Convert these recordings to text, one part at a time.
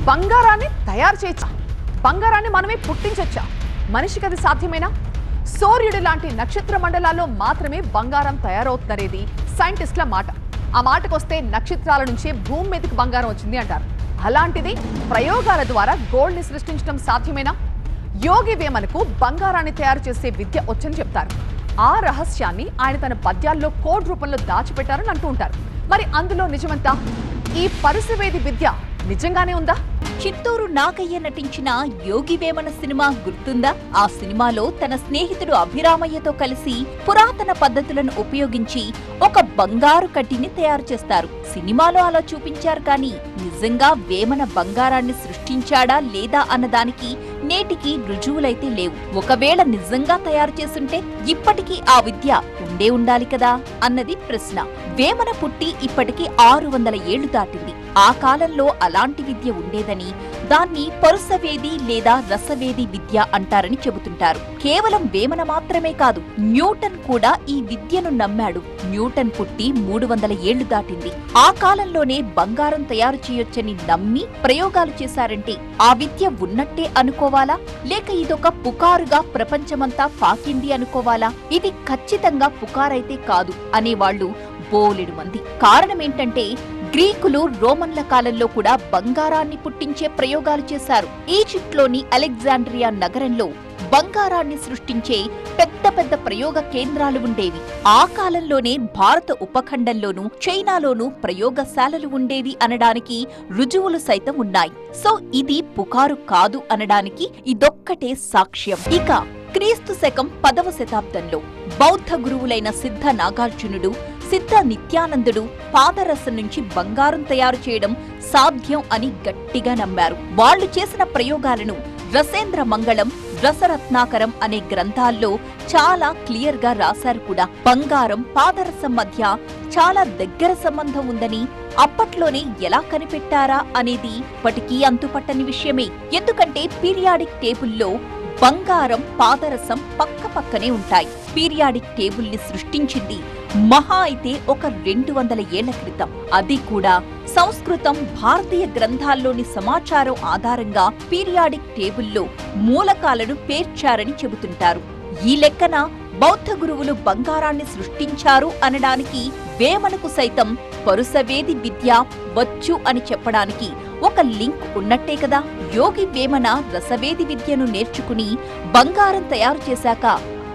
బంగారాన్ని తయారు చేయొచ్చా? బంగారాన్ని మనమే పుట్టించొచ్చా? మనిషికి అది సాధ్యమేనా? సూర్యుడు లాంటి నక్షత్ర మండలాల్లో మాత్రమే బంగారం తయారవుతుందనేది సైంటిస్టుల మాట. ఆ మాటకొస్తే నక్షత్రాల నుంచే భూమి మీదకి బంగారం వచ్చింది అంటారు. అలాంటిది ప్రయోగాల ద్వారా గోల్డ్ ని సృష్టించడం సాధ్యమేనా? యోగి వేమనకు బంగారాన్ని తయారు చేసే విద్య వచ్చని చెప్తారు. ఆ రహస్యాన్ని ఆయన తన పద్యాల్లో కోడ్ రూపంలో దాచిపెట్టారని అంటూ ఉంటారు. మరి అందులో నిజమంతా? ఈ పరుసవేది విద్య నిజంగానే ఉందా? చిత్తూరు నాగయ్య నటించిన యోగి వేమన సినిమా గుర్తుందా? ఆ సినిమాలో తన స్నేహితుడు అభిరామయ్యతో కలిసి పురాతన పద్ధతులను ఉపయోగించి ఒక బంగారు కడ్డీని తయారు చేస్తారు. సినిమాలో అలా చూపించారు, కానీ నిజంగా వేమన బంగారాన్ని సృష్టించాడా లేదా అన్నదానికి నేటికి రుజువులైతే లేవు. ఒకవేళ నిజంగా తయారు చేసుంటే ఇప్పటికీ ఆ విద్య ఉండాలి కదా అన్నది ప్రశ్న. వేమన పుట్టి ఇప్పటికి 600 ఏళ్లు దాటింది. ఆ కాలంలో అలాంటి విద్య ఉండేదని, దాన్ని పరుసవేది లేదా రసవేది విద్య అంటారని చెబుతుంటారు. కేవలం వేమన మాత్రమే కాదు, న్యూటన్ కూడా ఈ విద్యను నమ్మాడు. న్యూటన్ పుట్టి 300 ఏళ్లు దాటింది. ఆ కాలంలోనే బంగారం తయారు చేయొచ్చని నమ్మి ప్రయోగాలు చేశారంటే ఆ విద్య ఉన్నట్టే అనుకోవాలా, లేక ఇదొక పుకారుగా ప్రపంచమంతా పాకింది అనుకోవాలా? ఇది ఖచ్చితంగా పుకారైతే కాదు అనేవాళ్లు బోలెడు మంది. కారణమేంటంటే గ్రీకులు, రోమన్ల కాలంలో కూడా బంగారాన్ని పుట్టించే ప్రయోగాలు చేశారు. ఈజిప్ట్లోని అలెగ్జాండ్రియా నగరంలో బంగారాన్ని సృష్టించే పెద్ద పెద్ద ప్రయోగ కేంద్రాలు ఉండేవి. ఆ కాలంలోనే భారత ఉపఖండంలోనూ చైనాలోనూ ప్రయోగశాలలు ఉండేవి అనడానికి రుజువులు సైతం ఉన్నాయి. సో ఇది పుకారు కాదు అనడానికి ఇదొక్కటే సాక్ష్యం. ఇక క్రీస్తు శకం 10వ శతాబ్దంలో బౌద్ధ గురువులైన సిద్ధ నాగార్జునుడు, సిద్ధ నిత్యానందుడు పాదరసం నుంచి బంగారం తయారు చేయడం సాధ్యం అని గట్టిగా నమ్మారు. వాళ్లు చేసిన ప్రయోగాలను రసేంద్ర మంగళం, రసరత్నాకరం అనే గ్రంథాల్లో చాలా క్లియర్ గా రాశారు కూడా. బంగారం, పాదరసం మధ్య చాలా దగ్గర సంబంధం ఉందని అప్పట్లోనే ఎలా కనిపెట్టారా అనేది ఇప్పటికీ అంతుపట్టని విషయమే. ఎందుకంటే పీరియాడిక్ టేబుల్లో బంగారం, పాదరసం పక్క పక్కనే ఉంటాయి. పీరియాడిక్ టేబుల్ ని సృష్టించింది మహా అయితే ఒక 200 ఏళ్ల క్రితం. అది కూడా సంస్కృతం, భారతీయ గ్రంథాల్లోని సమాచారం ఆధారంగా పీరియాడిక్ టేబుల్లో మూలకాలను పేర్చారని చెబుతుంటారు. ఈ లెక్కన బౌద్ధ గురువులు బంగారాన్ని సృష్టించారు అనడానికి, వేమనకు సైతం పరుసవేది విద్య వచ్చు అని చెప్పడానికి ఒక లింక్ ఉన్నట్టే కదా. యోగి వేమన రసవేది విద్యను నేర్చుకుని బంగారం తయారు చేశాక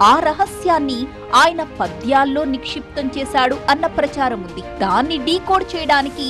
ఆ రహస్యాన్ని ఆయన పద్యాల్లో నిక్షిప్తం చేశాడు అన్న ప్రచారం ఉంది. దాన్ని డీకోడ్ చేయడానికి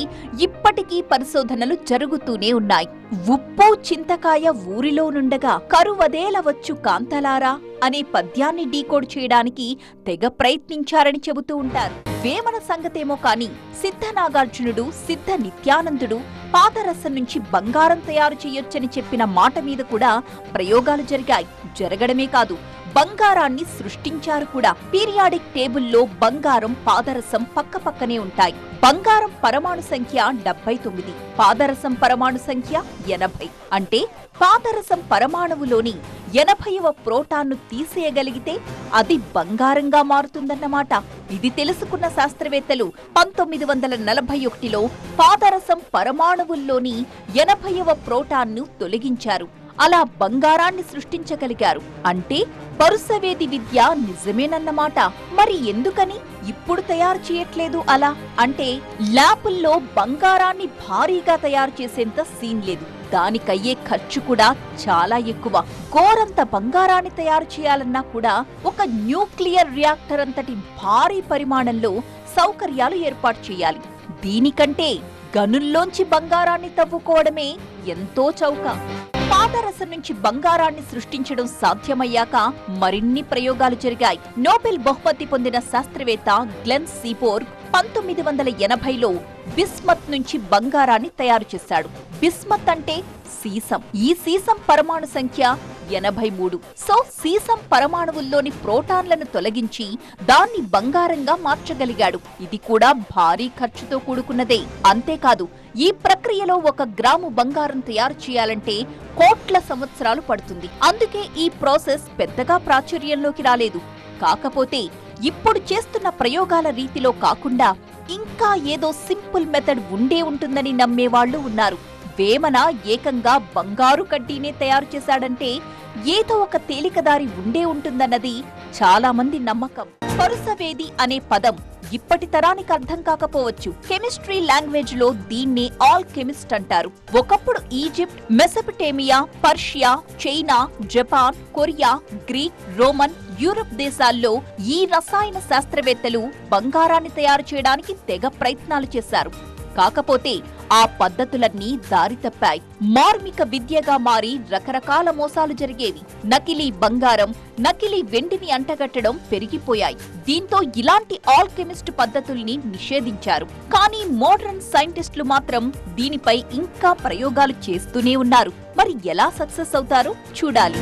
ఇప్పటికీ పరిశోధనలు జరుగుతూనే ఉన్నాయి. ఉప్పు చింతకాయ ఊరిలో నుండగా కరువదేలవచ్చు కాంతలారా అనే పద్యాన్ని డీకోడ్ చేయడానికి తెగ ప్రయత్నించారని చెబుతూ ఉంటారు. వేమన సంగతేమో కాని సిద్ధ నాగార్జునుడు, సిద్ధ నిత్యానందుడు పాదరసం నుంచి బంగారం తయారు చేయొచ్చని చెప్పిన మాట మీద కూడా ప్రయోగాలు జరిగాయి. జరగడమే కాదు, బంగారాన్ని సృష్టించారు కూడా. పీరియాడిక్ టేబుల్లో బంగారం, పాదరసం పక్క పక్కనే ఉంటాయి. బంగారం పరమాణు సంఖ్య 79, పాదరసం పరమాణు సంఖ్య 80. అంటే పాదరసం పరమాణువులోని 80వ ప్రోటాన్ను తీసేయగలిగితే అది బంగారంగా మారుతుందన్నమాట. ఇది తెలుసుకున్న శాస్త్రవేత్తలు 1941లో పాదరసం పరమాణువుల్లోని 80వ ప్రోటాన్ను తొలగించారు. అలా బంగారాన్ని సృష్టించగలిగారు. అంటే పరుసవేది విద్య నిజమేనన్నమాట. మరి ఎందుకని ఇప్పుడు తయారు చేయట్లేదు అలా? అంటే ల్యాబుల్లో బంగారాన్ని భారీగా తయారు చేసేంత సీన్ లేదు. దానికయ్యే ఖర్చు కూడా చాలా ఎక్కువ. గోరంత బంగారాన్ని తయారు చేయాలన్నా కూడా ఒక న్యూక్లియర్ రియాక్టర్ అంతటి భారీ పరిమాణంలో సౌకర్యాలు ఏర్పాటు చేయాలి. దీనికంటే గనుల్లోంచి బంగారాన్ని తవ్వుకోవడమే ఎంతో చౌక. పాదరసం నుంచి బంగారాన్ని సృష్టించడం సాధ్యమయ్యాక మరిన్ని ప్రయోగాలు జరిగాయి. నోబెల్ బహుమతి పొందిన శాస్త్రవేత్త గ్లెన్ సీపోర్గ్ 1980లో బిస్మత్ నుంచి బంగారాన్ని తయారు చేశాడు. బిస్మత్ అంటే సీసం. ఈ సీసం పరమాణు సంఖ్య 83. సో సీసం పరమాణువుల్లోని ప్రోటాన్లను తొలగించి దాన్ని బంగారంగా మార్చగలిగాడు. ఇది కూడా భారీ ఖర్చుతో కూడుకున్నదే. అంతేకాదు, ఈ ప్రక్రియలో 1 గ్రాము బంగారం తయారు చేయాలంటే కోట్ల సంవత్సరాలు పడుతుంది. అందుకే ఈ ప్రాసెస్ పెద్దగా ప్రాచుర్యంలోకి రాలేదు. కాకపోతే ఇప్పుడు చేస్తున్న ప్రయోగాల రీతిలో కాకుండా ఇంకా ఏదో సింపుల్ మెథడ్ ఉంటుందని నమ్మేవాళ్లు ఉన్నారు. వేమన ఏకంగా బంగారు కడ్డీనే తయారు చేశాడంటే ఏదో ఒక తేలికదారి ఉండే ఉంటుందన్నది చాలా మంది నమ్మకం. పరుసవేది అనే పదం ఇప్పటి తరానికి అర్థం కాకపోవచ్చు. కెమిస్ట్రీ లాంగ్వేజ్ లో దీన్నే ఆల్కెమిస్ట్ అంటారు. ఒకప్పుడు Egypt, Mesopotamia, Persia, China, Japan, Korea, Greek, Roman, Europe దేశాల్లో ఈ రసాయన శాస్త్రవేత్తలు బంగారాన్ని తయారు చేయడానికి తెగ ప్రయత్నాలు చేశారు. కాకపోతే ఆ పద్ధతులన్నీ దారి తప్పాయి. మార్మిక విద్యగా మారి రకరకాల మోసాలు జరిగేవి. నకిలీ బంగారం, నకిలీ వెండిని అంటగట్టడం పెరిగిపోయాయి. దీంతో ఇలాంటి ఆల్కెమిస్ట్ పద్ధతుల్ని నిషేధించారు. కానీ మోడర్న్ సైంటిస్టులు మాత్రం దీనిపై ఇంకా ప్రయోగాలు చేస్తూనే ఉన్నారు. మరి ఎలా సక్సెస్ అవుతారో చూడాలి.